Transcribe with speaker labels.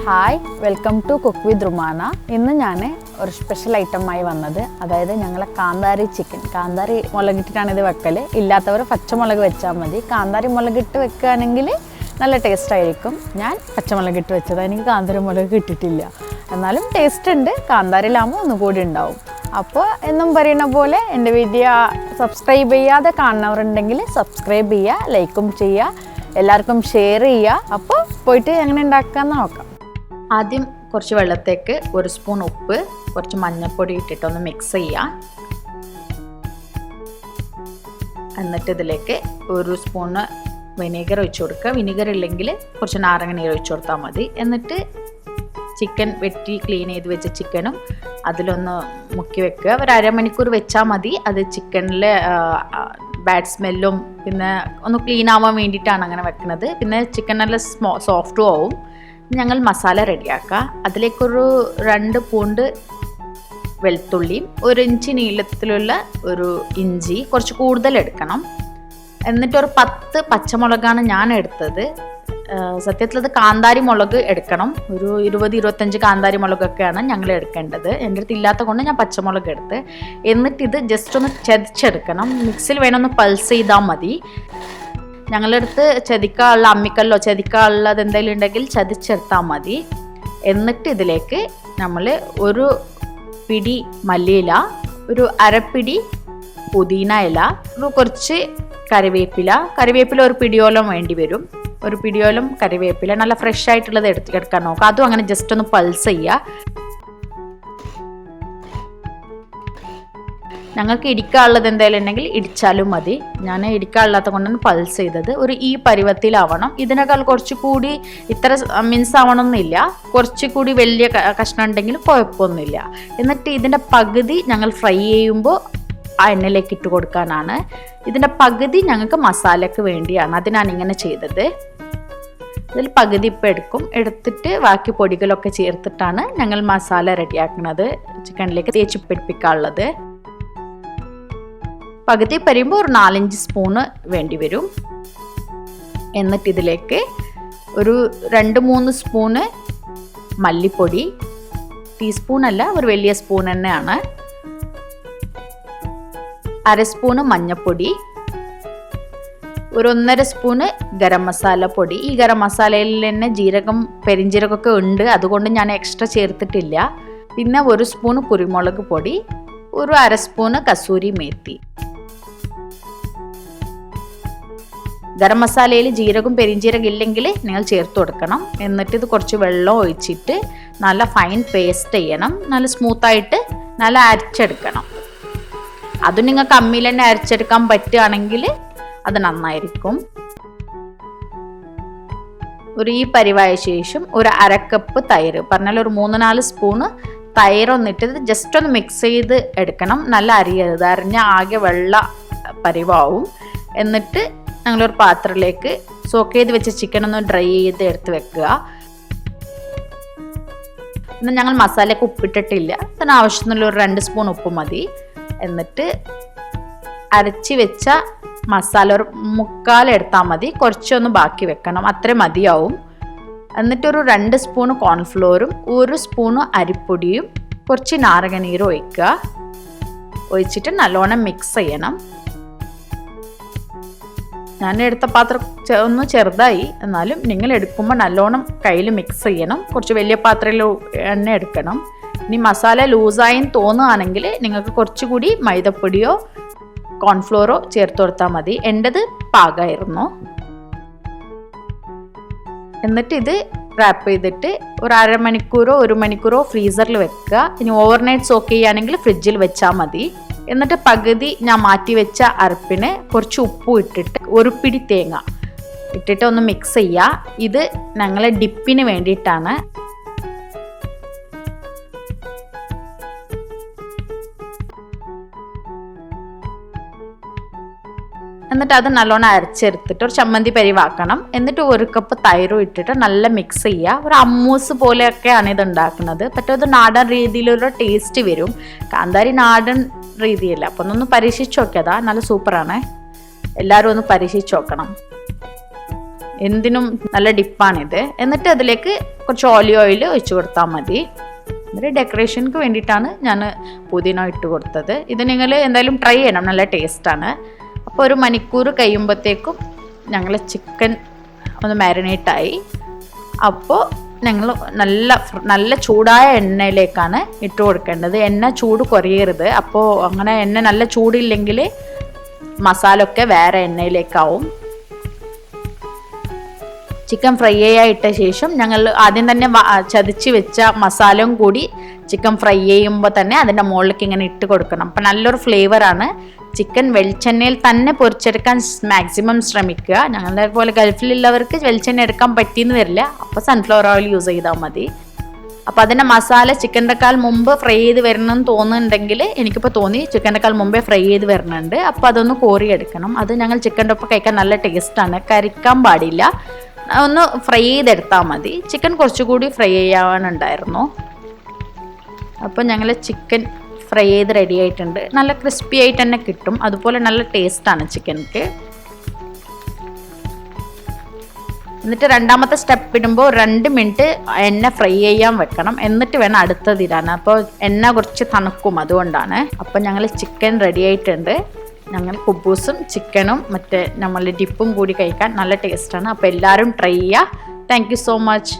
Speaker 1: Hi, welcome to cook with Rumana. ഇന്ന് ഞാൻ ഒരു സ്പെഷ്യൽ ഐറ്റമായി വന്നത്, അതായത് ഞങ്ങളെ കാന്താരി ചിക്കൻ. കാന്താരി മുളകിട്ടിട്ടാണ് ഇത് വെക്കൽ. ഇല്ലാത്തവർ പച്ചമുളക് വെച്ചാൽ മതി. കാന്താരി മുളകിട്ട് വെക്കുകയാണെങ്കിൽ നല്ല ടേസ്റ്റ് ആയിരിക്കും. ഞാൻ പച്ചമുളകിട്ട് വെച്ചത്, എനിക്ക് കാന്താരി മുളക് കിട്ടിയിട്ടില്ല. എന്നാലും ടേസ്റ്റ് ഉണ്ട്. കാന്താരിയിലാകുമ്പോൾ ഒന്നുകൂടി ഉണ്ടാവും. അപ്പോൾ എന്നും പറയുന്ന പോലെ എൻ്റെ വീഡിയോ സബ്സ്ക്രൈബ് ചെയ്യാതെ കാണുന്നവരുണ്ടെങ്കിൽ സബ്സ്ക്രൈബ് ചെയ്യുക, ലൈക്കും ചെയ്യുക, എല്ലാവർക്കും ഷെയർ ചെയ്യുക. അപ്പോൾ പോയിട്ട് എങ്ങനെ ഉണ്ടാക്കാമെന്ന് നോക്കാം. ആദ്യം കുറച്ച് വെള്ളത്തേക്ക് 1 സ്പൂൺ ഉപ്പ്, കുറച്ച് മഞ്ഞൾപ്പൊടി ഇട്ടിട്ടൊന്ന് മിക്സ് ചെയ്യുക. എന്നിട്ട് ഇതിലേക്ക് 1 സ്പൂണ് വിനീഗർ ഒഴിച്ച് കൊടുക്കുക. വിനീഗർ ഇല്ലെങ്കിൽ കുറച്ച് നാരങ്ങ നീര് ഒഴിച്ച് കൊടുത്താൽ മതി. എന്നിട്ട് ചിക്കൻ വെട്ടി ക്ലീൻ ചെയ്ത് വെച്ച ചിക്കനും അതിലൊന്ന് മുക്കി വെക്കുക. ഒരു അരമണിക്കൂർ വെച്ചാൽ മതി. അത് ചിക്കനിൽ ബാഡ് സ്മെല്ലും പിന്നെ ഒന്ന് ക്ലീൻ ആവാൻ വേണ്ടിയിട്ടാണ് അങ്ങനെ വെക്കുന്നത്. പിന്നെ ചിക്കൻ നല്ല സോഫ്റ്റും ആവും. ഞങ്ങൾ മസാല റെഡിയാക്കുക. അതിലേക്കൊരു 2 പൂണ്ട് വെളുത്തുള്ളിയും 1 ഇഞ്ച് നീളത്തിലുള്ള ഒരു ഇഞ്ചി, കുറച്ച് കൂടുതൽ എടുക്കണം. എന്നിട്ടൊരു 10 പച്ചമുളകാണ് ഞാൻ എടുത്തത്. സത്യത്തിൽ അത് കാന്താരി മുളക് എടുക്കണം. ഒരു 20-25 കാന്താരി മുളകൊക്കെയാണ് ഞങ്ങൾ എടുക്കേണ്ടത്. എൻ്റെ അടുത്ത് ഇല്ലാത്ത കൊണ്ട് ഞാൻ പച്ചമുളക് എടുത്ത്. എന്നിട്ട് ഇത് ജസ്റ്റ് ഒന്ന് ചതച്ചെടുക്കണം. മിക്സിയിൽ വേണമെന്ന് പൾസ് ചെയ്താൽ മതി. ഞങ്ങളുടെ അടുത്ത് ചതിക്കാനുള്ള അമ്മിക്കല്ലോ ചതിക്കാനുള്ളത് എന്തെങ്കിലും ഉണ്ടെങ്കിൽ ചതിച്ചെടുത്താൽ മതി. എന്നിട്ട് ഇതിലേക്ക് നമ്മൾ ഒരു പിടി മല്ലിയില, ഒരു അരപ്പിടി പുതിന ഇല, കുറച്ച് കറിവേപ്പില ഒരു പിടിയോളം വേണ്ടി വരും. ഒരു പിടിയോളം കറിവേപ്പില നല്ല ഫ്രഷ് ആയിട്ടുള്ളത് എടുക്കാൻ നോക്കുക. അതും അങ്ങനെ ജസ്റ്റ് ഒന്ന് പൾസ് ചെയ്യുക. ഞങ്ങൾക്ക് ഇടിക്കാനുള്ളത് എന്തെങ്കിലും ഉണ്ടെങ്കിൽ ഇടിച്ചാലും മതി. ഞാൻ ഇടിക്കാനുള്ളത് കൊണ്ടാണ് പൾസ് ചെയ്തത്. ഈ പരുവത്തിലാവണം. ഇതിനേക്കാൾ കുറച്ചുകൂടി ഇത്ര മിൻസ് ആവണമെന്നില്ല. കുറച്ചുകൂടി വലിയ കഷ്ണം ഉണ്ടെങ്കിൽ കുഴപ്പമൊന്നുമില്ല. എന്നിട്ട് ഇതിൻ്റെ പകുതി ഞങ്ങൾ ഫ്രൈ ചെയ്യുമ്പോൾ ആ എണ്ണയിലേക്ക് ഇട്ട് കൊടുക്കാനാണ്. ഇതിൻ്റെ പകുതി ഞങ്ങൾക്ക് മസാലയ്ക്ക് വേണ്ടിയാണ്. അതിനാണ് ഇങ്ങനെ ചെയ്തത്. ഇതിൽ പകുതി ഇപ്പം എടുത്തിട്ട് ബാക്കി പൊടികളൊക്കെ ചേർത്തിട്ടാണ് ഞങ്ങൾ മസാല റെഡിയാക്കുന്നത്. ചിക്കനിലേക്ക് തേച്ച് പിടിപ്പിക്കാനുള്ളത്. പകുതി പരിയുമ്പോൾ ഒരു 4-5 സ്പൂണ് വേണ്ടി വരും. എന്നിട്ട് ഇതിലേക്ക് ഒരു 2-3 സ്പൂണ് മല്ലിപ്പൊടി, ടീസ്പൂണല്ല ഒരു വലിയ സ്പൂൺ തന്നെയാണ്. 1/2 സ്പൂണ് മഞ്ഞൾപ്പൊടി, ഒരു 1.5 സ്പൂണ് ഗരം മസാല പൊടി. ഈ ഗരം മസാലയിൽ തന്നെ പെരിഞ്ജീരകമൊക്കെ ഉണ്ട്, അതുകൊണ്ട് ഞാൻ എക്സ്ട്രാ ചേർത്തിട്ടില്ല. പിന്നെ 1 സ്പൂണ് കുരുമുളക് പൊടി, ഒരു 1/2 സ്പൂണ് കസൂരി മേത്തി. ഗരം മസാലയിൽ ജീരകം പെരിഞ്ജീരകം ഇല്ലെങ്കിൽ നിങ്ങൾ ചേർത്ത് കൊടുക്കണം. എന്നിട്ട് ഇത് കുറച്ച് വെള്ളം ഒഴിച്ചിട്ട് നല്ല ഫൈൻ പേസ്റ്റ് ചെയ്യണം. നല്ല സ്മൂത്തായിട്ട് നല്ല അരച്ചെടുക്കണം. അതും നിങ്ങൾക്ക് അമ്മിയിൽ തന്നെ അരച്ചെടുക്കാൻ പറ്റുകയാണെങ്കിൽ അത് നന്നായിരിക്കും. ഈ പരിവായ ശേഷം ഒരു 1/2 കപ്പ് തൈര്, പറഞ്ഞാൽ ഒരു 3-4 സ്പൂണ് തൈരൊന്നിട്ട് ജസ്റ്റ് ഒന്ന് മിക്സ് ചെയ്ത് എടുക്കണം. നല്ല അരിയരുത്, അരിഞ്ഞ ആകെ വെള്ള പരിവാവും. എന്നിട്ട് ഞങ്ങളൊരു പാത്രത്തിലേക്ക് സോക്ക് ചെയ്ത് വെച്ച ചിക്കൻ ഒന്ന് ഡ്രൈ ചെയ്ത് എടുത്ത് വെക്കുക. എന്നാൽ ഞങ്ങൾ മസാലയ്ക്ക് ഉപ്പിട്ടിട്ടില്ല. അതിന് ആവശ്യത്തിനുള്ള ഒരു 2 സ്പൂൺ ഉപ്പ് മതി. എന്നിട്ട് അരച്ച് വെച്ച മസാല ഒരു 1/4 എടുത്താൽ മതി. കുറച്ചൊന്ന് ബാക്കി വെക്കണം, അത്ര മതിയാവും. എന്നിട്ടൊരു 2 സ്പൂണ് കോൺഫ്ലോറും 1 സ്പൂണ് അരിപ്പൊടിയും കുറച്ച് നാരങ്ങ നീരും ഒഴിച്ചിട്ട് നല്ലോണം മിക്സ് ചെയ്യണം. ഞാൻ എടുത്ത പാത്രം ഒന്ന് ചെറുതായി, എന്നാലും നിങ്ങൾ എടുക്കുമ്പോൾ നല്ലോണം കയ്യിൽ മിക്സ് ചെയ്യണം. കുറച്ച് വലിയ പാത്രത്തിൽ എണ്ണ എടുക്കണം. ഇനി മസാല ലൂസായി തോന്നുകയാണെങ്കിൽ നിങ്ങൾക്ക് കുറച്ചുകൂടി മൈദപ്പൊടിയോ കോൺഫ്ലോറോ ചേർത്ത് കൊടുത്താൽ മതി. എൻ്റെത് പാകമായിരുന്നു. എന്നിട്ട് ഇത് റാപ്പ് ചെയ്തിട്ട് ഒരു 1/2 മണിക്കൂറോ 1 മണിക്കൂറോ ഫ്രീസറിൽ വെക്കുക. ഇനി ഓവർനൈറ്റ് സോക്ക് ചെയ്യുകയാണെങ്കിൽ ഫ്രിഡ്ജിൽ വെച്ചാൽ മതി. എന്നിട്ട് പകുതി ഞാൻ മാറ്റി വെച്ച അരപ്പിന് കുറച്ച് ഉപ്പും ഇട്ടിട്ട് 1 പിടി തേങ്ങ ഇട്ടിട്ട് ഒന്ന് മിക്സ് ചെയ്യുക. ഇത് ഞങ്ങളെ ഡിപ്പിന് വേണ്ടിയിട്ടാണ്. എന്നിട്ട് അത് നല്ലോണം അരച്ചെടുത്തിട്ട് ഒരു ചമ്മന്തി പരിവാക്കണം. എന്നിട്ട് 1 കപ്പ് തൈരും ഇട്ടിട്ട് നല്ല മിക്സ് ചെയ്യുക. ഒരു അമ്മൂസ് പോലെയൊക്കെയാണ് ഇത് ഉണ്ടാക്കുന്നത്. പക്ഷേ അത് നാടൻ രീതിയിലുള്ള ടേസ്റ്റ് വരും. കാന്താരി നാടൻ രീതിയല്ല. അപ്പോൾ ഒന്ന് പരീക്ഷിച്ച് നോക്കിയതാ, നല്ല സൂപ്പറാണ്. എല്ലാവരും ഒന്ന് പരീക്ഷിച്ച് നോക്കണം. എന്തിനും നല്ല ഡിപ്പാണിത്. എന്നിട്ട് അതിലേക്ക് കുറച്ച് ഓലിവ് ഓയിൽ ഒഴിച്ചു കൊടുത്താൽ മതി. എന്നിട്ട് ഡെക്കറേഷൻക്ക് വേണ്ടിയിട്ടാണ് ഞാൻ പുതിന ഇട്ട് കൊടുത്തത്. ഇത് നിങ്ങൾ എന്തായാലും ട്രൈ ചെയ്യണം, നല്ല ടേസ്റ്റാണ്. അപ്പോൾ 1 മണിക്കൂർ കഴിയുമ്പോഴത്തേക്കും ഞങ്ങൾ ചിക്കൻ ഒന്ന് മാരിനേറ്റായി. അപ്പോൾ ഞങ്ങൾ നല്ല ചൂടായ എണ്ണയിലേക്കാണ് ഇട്ട് കൊടുക്കേണ്ടത്. എണ്ണ ചൂട് കുറയരുത്. അപ്പോൾ അങ്ങനെ എണ്ണ നല്ല ചൂടില്ലെങ്കിൽ മസാല ഒക്കെ വേറെ എണ്ണയിലേക്കാവും. ചിക്കൻ ഫ്രൈ ചെയ്യായിട്ട ശേഷം ഞങ്ങൾ ആദ്യം തന്നെ ചതച്ച് വെച്ച മസാലയും കൂടി ചിക്കൻ ഫ്രൈ ചെയ്യുമ്പോൾ തന്നെ അതിൻ്റെ മുകളിലേക്ക് ഇങ്ങനെ ഇട്ട് കൊടുക്കണം. അപ്പം നല്ലൊരു ഫ്ലേവറാണ്. ചിക്കൻ വെളിച്ചെണ്ണയിൽ തന്നെ പൊരിച്ചെടുക്കാൻ മാക്സിമം ശ്രമിക്കുക. ഞങ്ങളുടെ പോലെ ഗൾഫിലുള്ളവർക്ക് വെളിച്ചെണ്ണ എടുക്കാൻ പറ്റിയെന്ന് വരില്ല, അപ്പോൾ സൺഫ്ലവർ ഓയിൽ യൂസ് ചെയ്താൽ മതി. അപ്പോൾ അതിൻ്റെ മസാല ചിക്കൻ്റെക്കാൾ മുമ്പ് ഫ്രൈ ചെയ്ത് വരണമെന്ന് തോന്നുന്നുണ്ടെങ്കിൽ, എനിക്കിപ്പോൾ തോന്നി ചിക്കൻ്റെക്കാൾ മുമ്പേ ഫ്രൈ ചെയ്ത് വരുന്നുണ്ട്. അപ്പോൾ അതൊന്ന് കോരിയെടുക്കണം. അത് ഞങ്ങൾ ചിക്കൻ്റെ ഒപ്പം കഴിക്കാൻ നല്ല ടേസ്റ്റാണ്. കരിക്കാൻ പാടില്ല, ഒന്ന് ഫ്രൈ ചെയ്തെടുത്താൽ മതി. ചിക്കൻ കുറച്ചുകൂടി ഫ്രൈ ചെയ്യാനുണ്ടായിരുന്നു. അപ്പോൾ ഞങ്ങൾ ചിക്കൻ ഫ്രൈ ചെയ്ത് റെഡി ആയിട്ടുണ്ട്. നല്ല ക്രിസ്പി ആയിട്ട് തന്നെ കിട്ടും. അതുപോലെ നല്ല ടേസ്റ്റാണ് ചിക്കൻക്ക്. എന്നിട്ട് രണ്ടാമത്തെ സ്റ്റെപ്പ് ഇടുമ്പോൾ 2 മിനിറ്റ് എണ്ണ ഫ്രൈ ചെയ്യാൻ വെക്കണം. എന്നിട്ട് വേണം അടുത്തതിടാൻ. അപ്പോൾ എണ്ണ കുറച്ച് തണുക്കും, അതുകൊണ്ടാണ്. അപ്പോൾ ഞങ്ങൾ ചിക്കൻ റെഡി ആയിട്ടുണ്ട്. ഞങ്ങൾ കുബൂസും ചിക്കനും മറ്റേ നമ്മൾ ഡിപ്പും കൂടി കഴിക്കാൻ നല്ല ടേസ്റ്റാണ്. അപ്പോൾ എല്ലാവരും ട്രൈ ചെയ്യുക. Thank you so much.